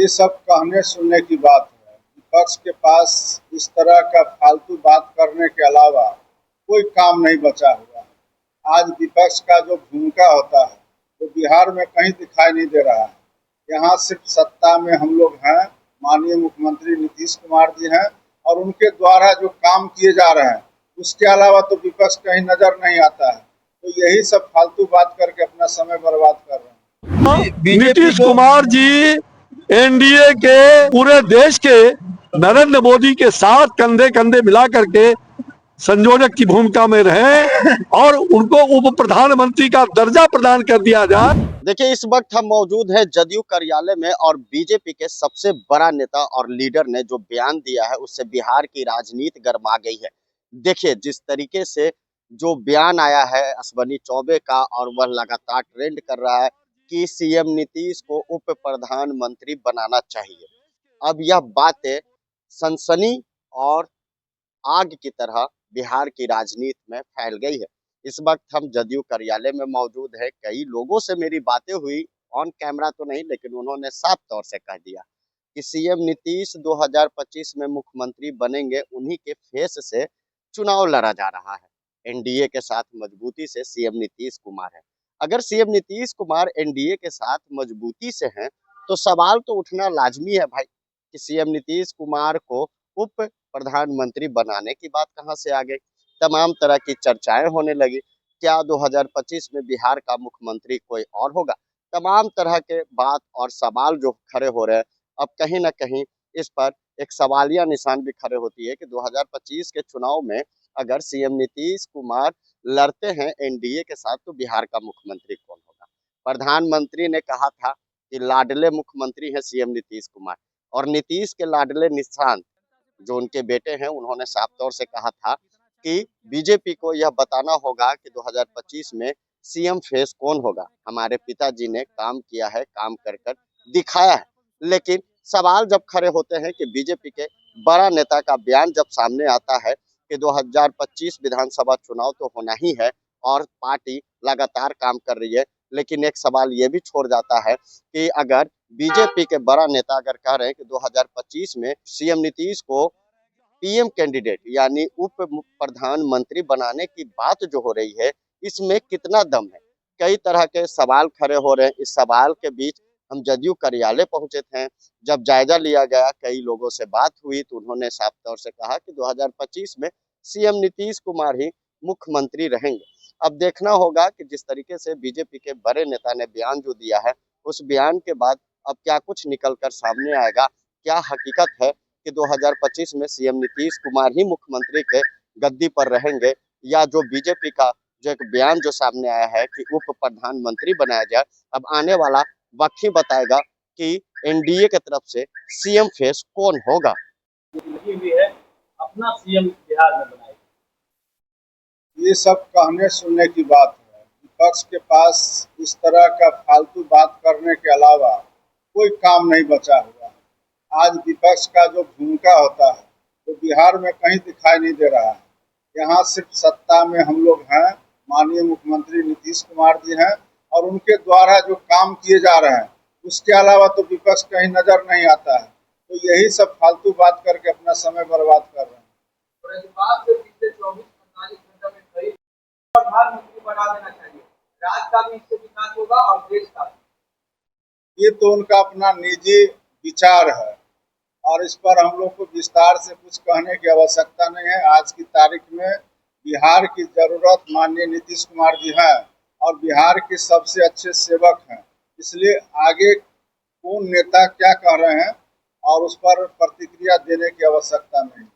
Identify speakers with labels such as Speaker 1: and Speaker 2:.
Speaker 1: ये सब कहने सुनने की बात है। विपक्ष के पास इस तरह का फालतू बात करने के अलावा कोई काम नहीं बचा हुआ है। आज विपक्ष का जो भूमिका होता है वो बिहार में कहीं दिखाई नहीं दे रहा है। यहाँ सिर्फ सत्ता में हम लोग हैं, माननीय मुख्यमंत्री नीतीश कुमार जी हैं और उनके द्वारा जो काम किए जा रहे हैं उसके अलावा तो विपक्ष कहीं नजर नहीं आता है। तो यही सब फालतू बात करके अपना समय बर्बाद कर रहे हैं।
Speaker 2: नीतीश कुमार जी एनडीए के पूरे देश के नरेंद्र मोदी के साथ कंधे कंधे मिला करके संयोजक की भूमिका में रहे और उनको उप प्रधानमंत्री का दर्जा प्रदान कर दिया जाए।
Speaker 3: देखिए, इस वक्त हम मौजूद हैं जदयू कार्यालय में और बीजेपी के सबसे बड़ा नेता और लीडर ने जो बयान दिया है उससे बिहार की राजनीति गर्मा गई है। देखिए, जिस तरीके से जो बयान आया है अश्विनी चौबे का और वह लगातार ट्रेंड कर रहा है कि सीएम नीतीश को उप प्रधानमंत्री बनाना चाहिए। अब यह बातें सनसनी और आग की तरह बिहार की राजनीति में फैल गई है। इस वक्त हम जदयू कार्यालय में मौजूद है। कई लोगों से मेरी बातें हुई, ऑन कैमरा तो नहीं, लेकिन उन्होंने साफ तौर से कह दिया कि सीएम नीतीश 2025 में मुख्यमंत्री बनेंगे। उन्हीं के फेस से चुनाव लड़ा जा रहा है। एनडीए के साथ मजबूती से सीएम नीतीश कुमार है। अगर सीएम नीतीश कुमार एनडीए के साथ मजबूती से हैं तो सवाल तो उठना लाजमी है भाई कि सीएम नीतीश कुमार को उप प्रधानमंत्री बनाने की बात कहां से आ गई। तमाम तरह की चर्चाएं होने लगी। क्या 2025 में बिहार का मुख्यमंत्री कोई और होगा? तमाम तरह के बात और सवाल जो खड़े हो रहे हैं, अब कहीं ना कहीं इस पर एक सवालिया निशान भी खड़े होती है कि 2025 के चुनाव में अगर सीएम नीतीश कुमार लड़ते हैं एनडीए के साथ तो बिहार का मुख्यमंत्री कौन होगा? प्रधानमंत्री ने कहा था कि लाडले मुख्यमंत्री है सीएम नीतीश कुमार, और नीतीश के लाडले निशांत जो उनके बेटे हैं उन्होंने साफ तौर से कहा था कि बीजेपी को यह बताना होगा कि 2025 में सीएम फेस कौन होगा। हमारे पिताजी ने काम किया है, काम कर कर दिखाया है। लेकिन सवाल जब खड़े होते हैं कि बीजेपी के बड़ा नेता का बयान जब सामने आता है कि 2025 विधानसभा चुनाव तो होना ही है और पार्टी लगातार काम कर रही है, लेकिन एक सवाल ये भी छोड़ जाता है कि अगर बीजेपी के बड़ा नेता अगर कह रहे हैं कि 2025 में सीएम नीतीश को पीएम कैंडिडेट यानी उप प्रधानमंत्री बनाने की बात जो हो रही है, इसमें कितना दम है? कई तरह के सवाल खड़े हो रहे हैं। इस सवाल के बीच हम जदयू कार्यालय पहुंचे थे। जब जायजा लिया गया, कई लोगों से बात हुई तो उन्होंने साफ तौर से कहा कि 2025 में सीएम नीतीश कुमार ही मुख्यमंत्री रहेंगे। अब देखना होगा कि जिस तरीके से बीजेपी के बड़े नेता ने बयान जो दिया है, उस बयान के बाद अब क्या कुछ निकल कर सामने आएगा, क्या हकीकत है कि 2025 में सीएम नीतीश कुमार ही मुख्यमंत्री के गद्दी पर रहेंगे, या जो बीजेपी का जो एक बयान जो सामने आया है कि उप प्रधानमंत्री बनाया जाए। अब आने वाला वक्त ही बताएगा कि एनडीए की तरफ से सीएम फेस कौन होगा।
Speaker 4: भी है अपना सीएम बिहार में बनाएगा।
Speaker 1: ये सब कहने सुनने की बात है। विपक्ष के पास इस तरह का फालतू बात करने के अलावा कोई काम नहीं बचा हुआ है। आज विपक्ष का जो भूमिका होता है वो बिहार में कहीं दिखाई नहीं दे रहा है। यहाँ सिर्फ सत्ता में हम लोग हैं, माननीय मुख्यमंत्री नीतीश कुमार जी हैं और उनके द्वारा जो काम किए जा रहे हैं उसके अलावा तो विपक्ष कहीं नजर नहीं आता है। तो यही सब फालतू बात करके अपना समय बर्बाद कर रहे हैं।
Speaker 4: प्रधानमंत्री बना देना चाहिए, राज्य का भी इससे विकास होगा और देश का भी।
Speaker 1: ये तो उनका अपना निजी विचार है और इस पर हम लोग को विस्तार से कुछ कहने की आवश्यकता नहीं है। आज की तारीख में बिहार की जरूरत माननीय नीतीश कुमार जी हैं और बिहार के सबसे अच्छे सेवक हैं। इसलिए आगे कौन नेता क्या कह रहे हैं और उस पर प्रतिक्रिया देने की आवश्यकता नहीं।